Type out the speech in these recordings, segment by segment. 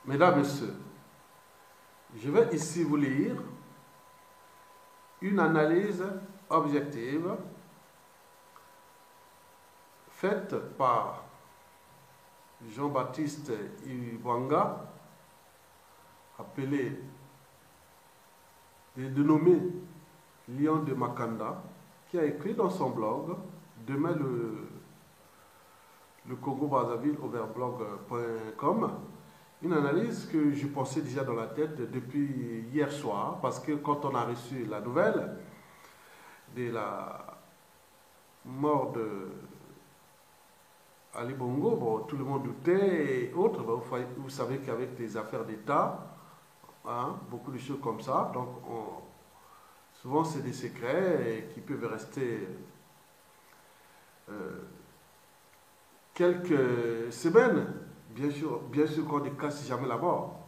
Mesdames, Messieurs, je vais ici vous lire une analyse objective faite par Jean-Baptiste Ibwanga, appelé et dénommé Lion de Makanda, qui a écrit dans son blog Demain le Congo-Brazzaville overblog.com une analyse que je pensais déjà dans la tête depuis hier soir, parce que quand on a reçu la nouvelle de la mort de Ali Bongo, bon, tout le monde doutait et autres. Bon, vous savez qu'avec les affaires d'État, hein, beaucoup de choses comme ça, donc souvent c'est des secrets qui peuvent rester quelques semaines. Bien sûr qu'on ne casse jamais la mort.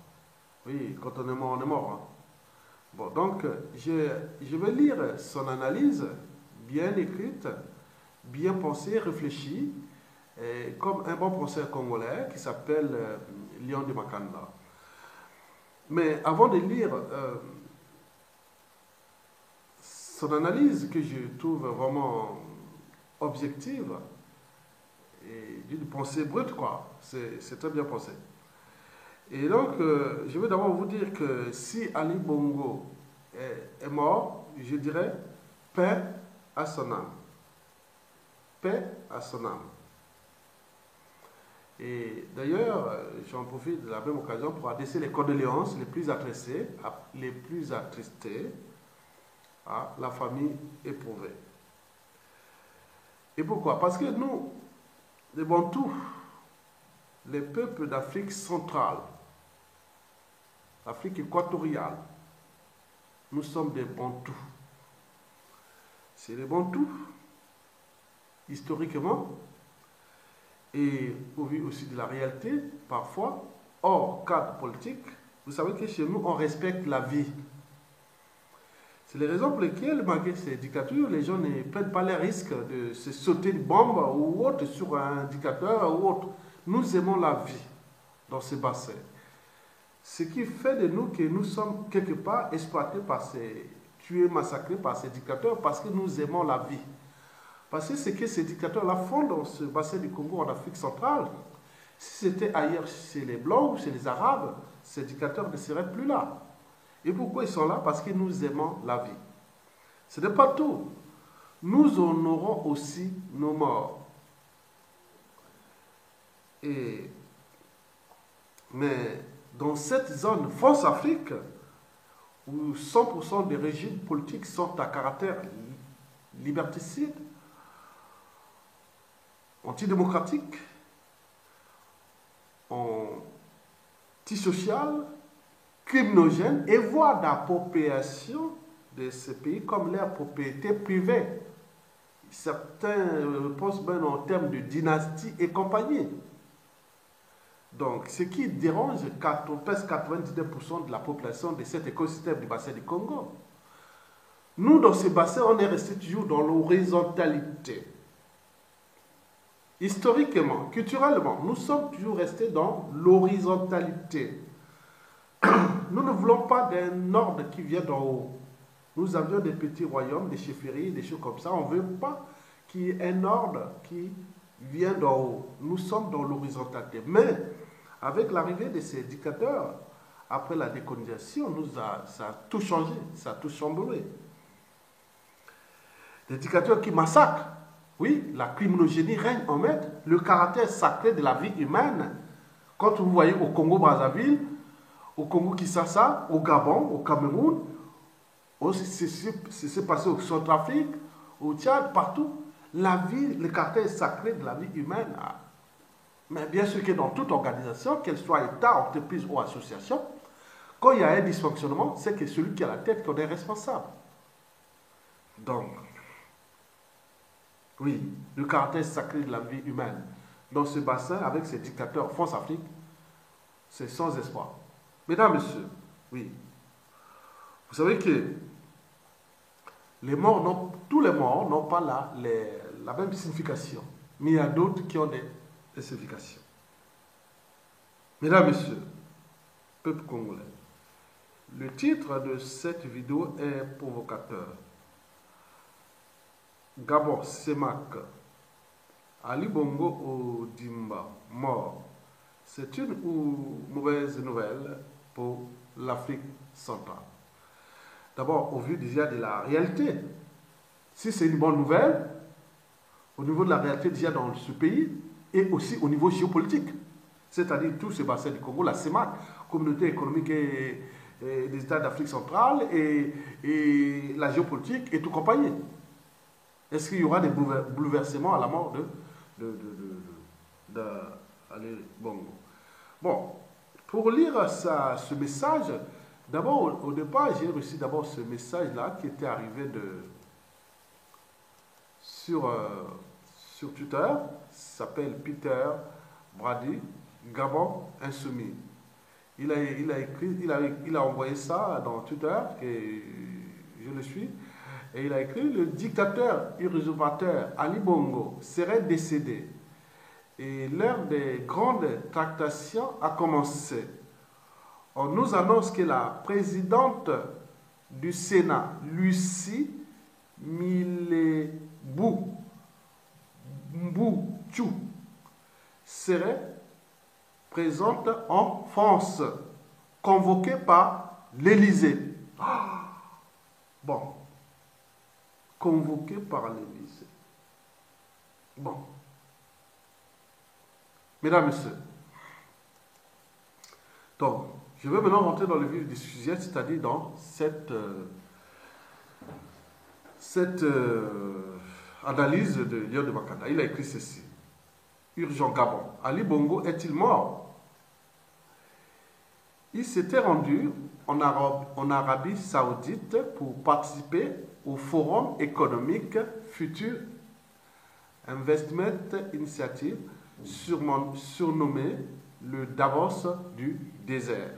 Oui, quand on est mort, on est mort. Hein. Bon, donc, je vais lire son analyse, bien écrite, bien pensée, réfléchie, comme un bon professeur congolais qui s'appelle Lion de Makanda. Mais avant de lire son analyse, que je trouve vraiment objective, et d'une pensée brute, quoi. C'est très bien pensé. Et donc, je vais d'abord vous dire que si Ali Bongo est mort, je dirais paix à son âme. Paix à son âme. Et d'ailleurs, j'en profite de la même occasion pour adresser les condoléances les plus attestées, à la famille éprouvée. Et pourquoi? Parce que nous, les Bantous, les peuples d'Afrique centrale, l'Afrique équatoriale, nous sommes des Bantous. C'est les Bantous, historiquement, et au vu aussi de la réalité, parfois, hors cadre politique, vous savez que chez nous, on respecte la vie. C'est les raisons pour lesquelles, malgré ces dictatures, les gens ne prennent pas les risques de se sauter une bombe ou autre sur un dictateur ou autre. Nous aimons la vie dans ce bassin. Ce qui fait de nous que nous sommes quelque part exploités tués, massacrés par ces dictateurs parce que nous aimons la vie. Parce que ce que ces dictateurs-là font dans ce bassin du Congo en Afrique centrale, si c'était ailleurs chez les Blancs ou chez les Arabes, ces dictateurs ne seraient plus là. Et pourquoi ils sont là? Parce que nous aimons la vie. Ce n'est pas tout. Nous honorons aussi nos morts. Mais dans cette zone France-Afrique, où 100% des régimes politiques sont à caractère liberticide, antidémocratique, antisocial, criminogène, et voire d'appropriation de ces pays comme leur propriété privée. Certains pensent même en termes de dynastie et compagnie. Donc, ce qui dérange presque 99% de la population de cet écosystème du bassin du Congo. Nous, dans ce bassin, on est resté toujours dans l'horizontalité. Historiquement, culturellement, nous sommes toujours restés dans l'horizontalité. Nous ne voulons pas d'un ordre qui vient d'en haut. Nous avions des petits royaumes, des chefferies, des choses comme ça. On ne veut pas qu'il y ait un ordre qui vient d'en haut. Nous sommes dans l'horizontalité. Mais avec l'arrivée de ces dictateurs, après la décolonisation, ça a tout changé, ça a tout chamboulé. Des dictateurs qui massacrent. Oui, la criminogénie règne en maître. Le caractère sacré de la vie humaine. Quand vous voyez au Congo-Brazzaville, au Congo-Kinshasa, au Gabon, au Cameroun, c'est s'est passé au Centrafrique, au Tchad, partout. La vie, le caractère sacré de la vie humaine. Mais bien sûr que dans toute organisation, qu'elle soit État, entreprise ou association, quand il y a un dysfonctionnement, c'est que celui qui a la tête qu'on est responsable. Donc, oui, le caractère sacré de la vie humaine dans ce bassin avec ces dictateurs France-Afrique, c'est sans espoir. Mesdames, Messieurs, oui, vous savez que tous les morts n'ont pas la même signification, mais il y a d'autres qui ont des significations. Mesdames, Messieurs, peuple congolais. Le titre de cette vidéo est provocateur. Gabon Semak, Ali Bongo Ondimba, mort. C'est une ou mauvaise nouvelle pour l'Afrique centrale. D'abord, au vu déjà de la réalité, si c'est une bonne nouvelle, au niveau de la réalité déjà dans ce pays, et aussi au niveau géopolitique, c'est-à-dire tout ce bassin du Congo, la CEMAC, Communauté économique des États d'Afrique centrale, et la géopolitique et tout compagnie. Est-ce qu'il y aura des bouleversements à la mort Ali Bongo? Bon, pour lire ce message, d'abord, au départ, j'ai reçu d'abord ce message-là qui était arrivé sur Twitter. Il s'appelle Peter Brady, Gabon Insoumis. Il a envoyé ça dans Twitter, et je le suis, et il a écrit: le dictateur usurpateur Ali Bongo serait décédé et l'heure des grandes tractations a commencé. On nous annonce que la présidente du Sénat, Lucie Milebou Mbouchou, serait présente en France, convoquée par l'Élysée. Bon. Convoquée par l'Élysée. Bon. Mesdames, Messieurs, donc, je vais maintenant rentrer dans le vif du sujet, c'est-à-dire dans cette analyse de Lion de Makanda. Il a écrit ceci. Urgent Gabon. Ali Bongo est-il mort? Il s'était rendu en Arabie Saoudite pour participer au Forum économique Future Investment Initiative, surnommé le Davos du désert.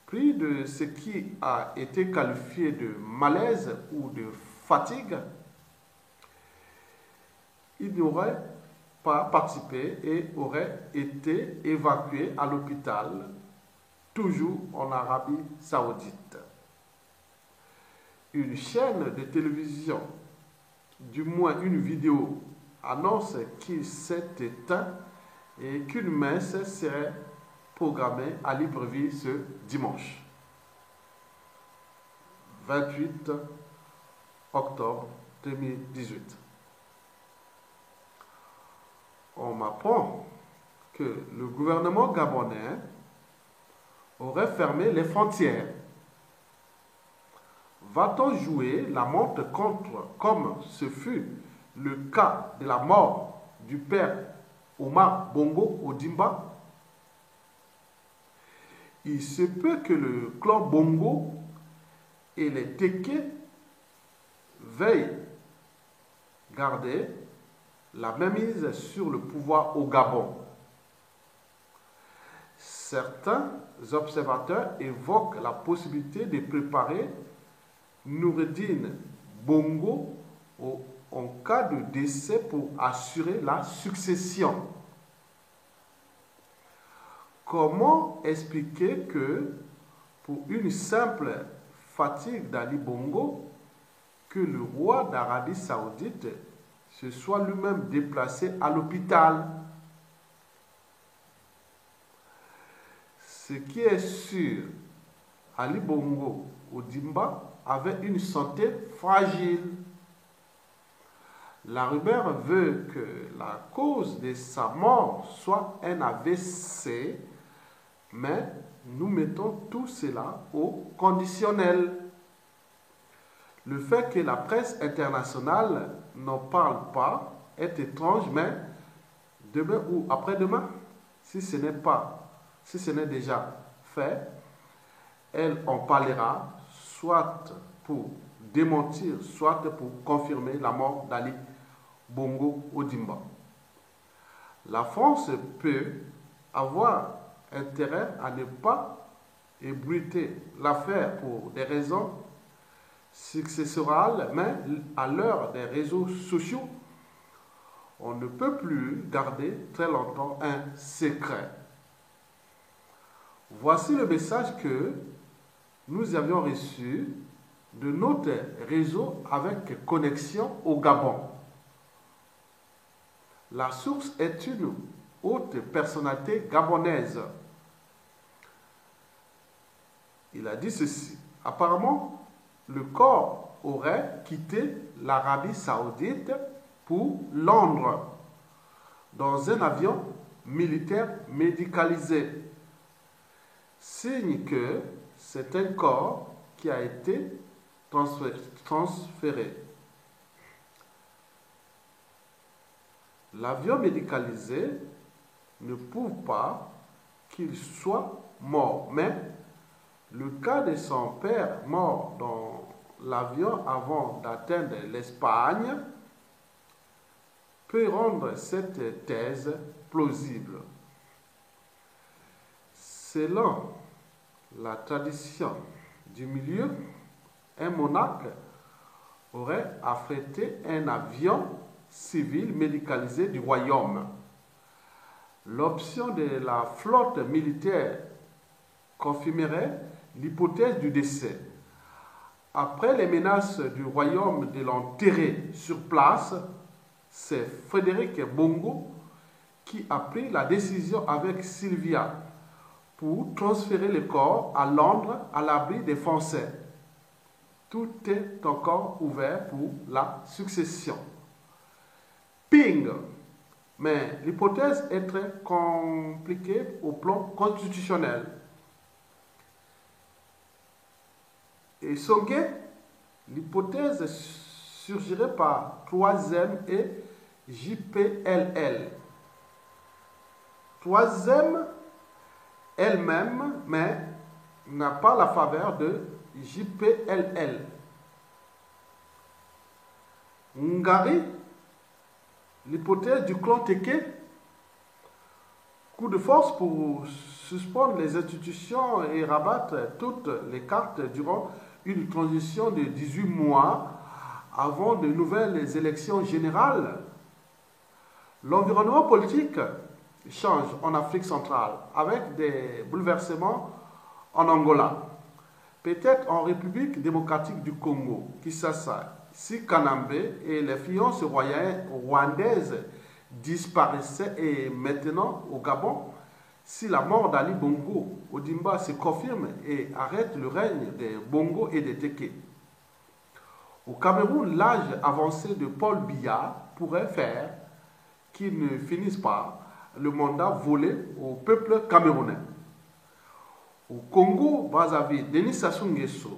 Pris de ce qui a été qualifié de malaise ou de fatigue, il n'aurait pas participé et aurait été évacué à l'hôpital, toujours en Arabie Saoudite. Une chaîne de télévision, du moins une vidéo, annonce qu'il s'est éteint et qu'une messe serait programmée à Libreville ce dimanche 28 octobre 2018. On m'apprend que le gouvernement gabonais aurait fermé les frontières. Va-t-on jouer la montre contre, comme ce fut le cas de la mort du père Omar Bongo Ondimba? Il se peut que le clan Bongo et les Téké veuillent garder la mainmise sur le pouvoir au Gabon. Certains observateurs évoquent la possibilité de préparer Noureddine Bongo en cas de décès pour assurer la succession. Comment expliquer que, pour une simple fatigue d'Ali Bongo, que le roi d'Arabie Saoudite se soit lui-même déplacé à l'hôpital? Ce qui est sûr, Ali Bongo Ondimba avait une santé fragile. La rumeur veut que la cause de sa mort soit un AVC, mais nous mettons tout cela au conditionnel. Le fait que la presse internationale n'en parle pas est étrange, mais demain ou après-demain, si ce n'est déjà fait, elle en parlera, soit pour démentir, soit pour confirmer la mort d'Ali Bongo Ondimba. La France peut avoir intérêt à ne pas ébruiter l'affaire pour des raisons successorales, mais à l'heure des réseaux sociaux, on ne peut plus garder très longtemps un secret. Voici le message que nous avions reçu de notre réseau avec connexion au Gabon. La source est une haute personnalité gabonaise. Il a dit ceci. Apparemment, le corps aurait quitté l'Arabie Saoudite pour Londres dans un avion militaire médicalisé. Signe que c'est un corps qui a été transféré. L'avion médicalisé ne prouve pas qu'il soit mort, mais le cas de son père mort dans l'avion avant d'atteindre l'Espagne peut rendre cette thèse plausible. Selon la tradition du milieu, un monarque aurait affrété un avion civil médicalisé du royaume. L'option de la flotte militaire confirmerait l'hypothèse du décès. Après les menaces du royaume de l'enterrer sur place, c'est Frédéric Bongo qui a pris la décision avec Sylvia pour transférer le corps à Londres à l'abri des Français. Tout est encore ouvert pour la succession. Ping! Mais l'hypothèse est très compliquée au plan constitutionnel. Et Songué, l'hypothèse surgirait par 3e et JPLL. 3e elle-même, mais n'a pas la faveur de JPLL. Ngari, l'hypothèse du clan Teke, coup de force pour suspendre les institutions et rabattre toutes les cartes durant une transition de 18 mois avant de nouvelles élections générales. L'environnement politique change en Afrique centrale avec des bouleversements en Angola, peut-être en République démocratique du Congo, Kinshasa, si Kanambe et les fiances rwandaises disparaissaient, et maintenant au Gabon, si la mort d'Ali Bongo Ondimba se confirme et arrête le règne des Bongo et des Teke. Au Cameroun, l'âge avancé de Paul Biya pourrait faire qu'il ne finisse pas le mandat volé au peuple camerounais. Au Congo-Brazzaville, Denis Sassou Nguesso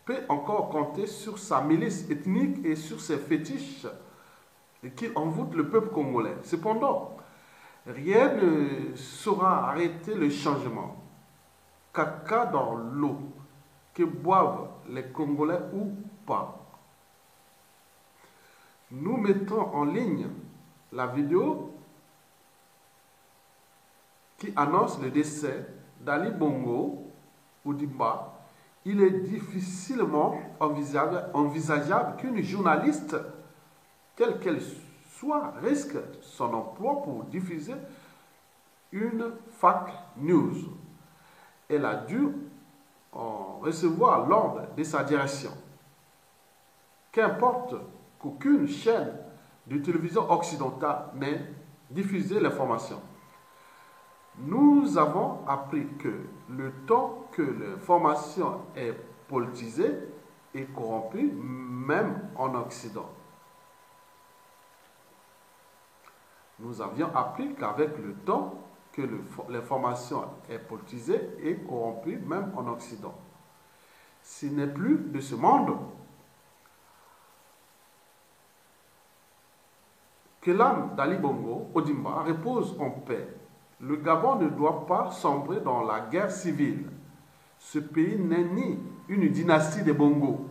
peut encore compter sur sa milice ethnique et sur ses fétiches qui envoûtent le peuple congolais. Cependant, rien ne saura arrêter le changement. Caca dans l'eau, que boivent les Congolais ou pas. Nous mettons en ligne la vidéo qui annonce le décès d'Ali Bongo Ondimba. Il est difficilement envisageable qu'une journaliste, quelle qu'elle soit, risque son emploi pour diffuser une fake news. Elle a dû en recevoir l'ordre de sa direction. Qu'importe qu'aucune chaîne de télévision occidentale n'ait diffusé l'information. Nous avons appris que le temps que l'information est politisée et corrompue, même en Occident. Nous avions appris qu'avec le temps que l'information est politisée et corrompue, même en Occident. Ce n'est plus de ce monde. Que l'âme d'Ali Bongo Ondimba repose en paix. Le Gabon ne doit pas sombrer dans la guerre civile. Ce pays n'est ni une dynastie des Bongo,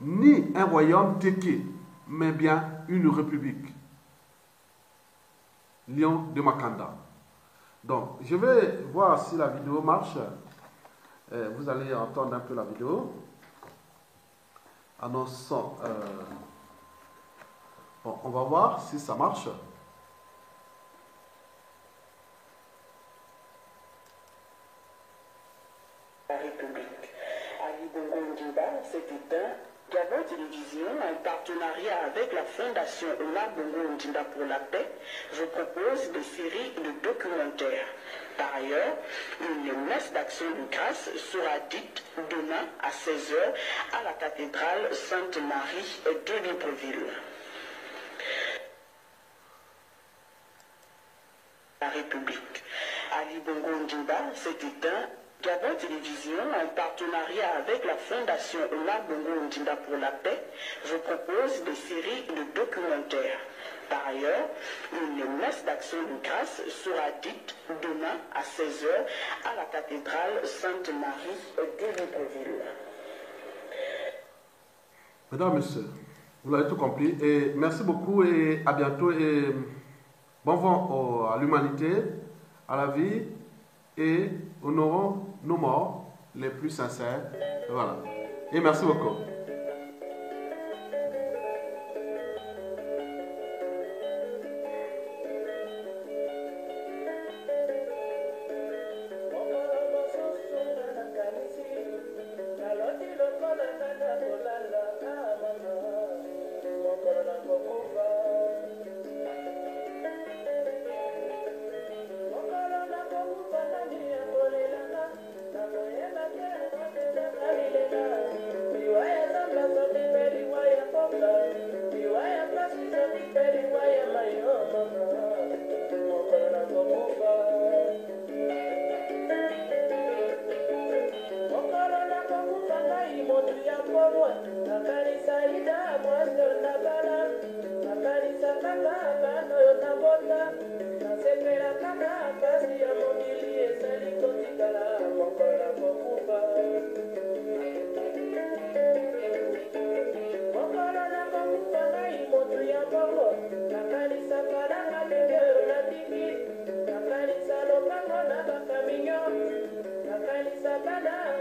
ni un royaume Teke, mais bien une république. Lion de Makanda. Donc, je vais voir si la vidéo marche. Vous allez entendre un peu la vidéo. Annonçant. Bon, on va voir si ça marche. La République. Ali Bongo Ondimba s'est éteint. Gabon Télévision, en partenariat avec la Fondation Omar Bongo Ondimba pour la paix, vous propose des séries de documentaires. Par ailleurs, une messe d'action de grâce sera dite demain à 16 h à la cathédrale Sainte-Marie de Libreville. La République. Ali Bongo Ondimba s'est éteint. Gabon Télévision, en partenariat avec la Fondation Omar Bongo Ondimba pour la paix, vous propose des séries de documentaires. Par ailleurs, une messe d'action de grâce sera dite demain à 16 h à la cathédrale Sainte-Marie de Libreville. Mesdames, Messieurs, vous l'avez tout compris. Et merci beaucoup et à bientôt. Et bon vent à l'humanité, à la vie, et honorons nos morts les plus sincères. Voilà. Et merci beaucoup. Nakanisa lopango na bakaminyo, nakanisa bana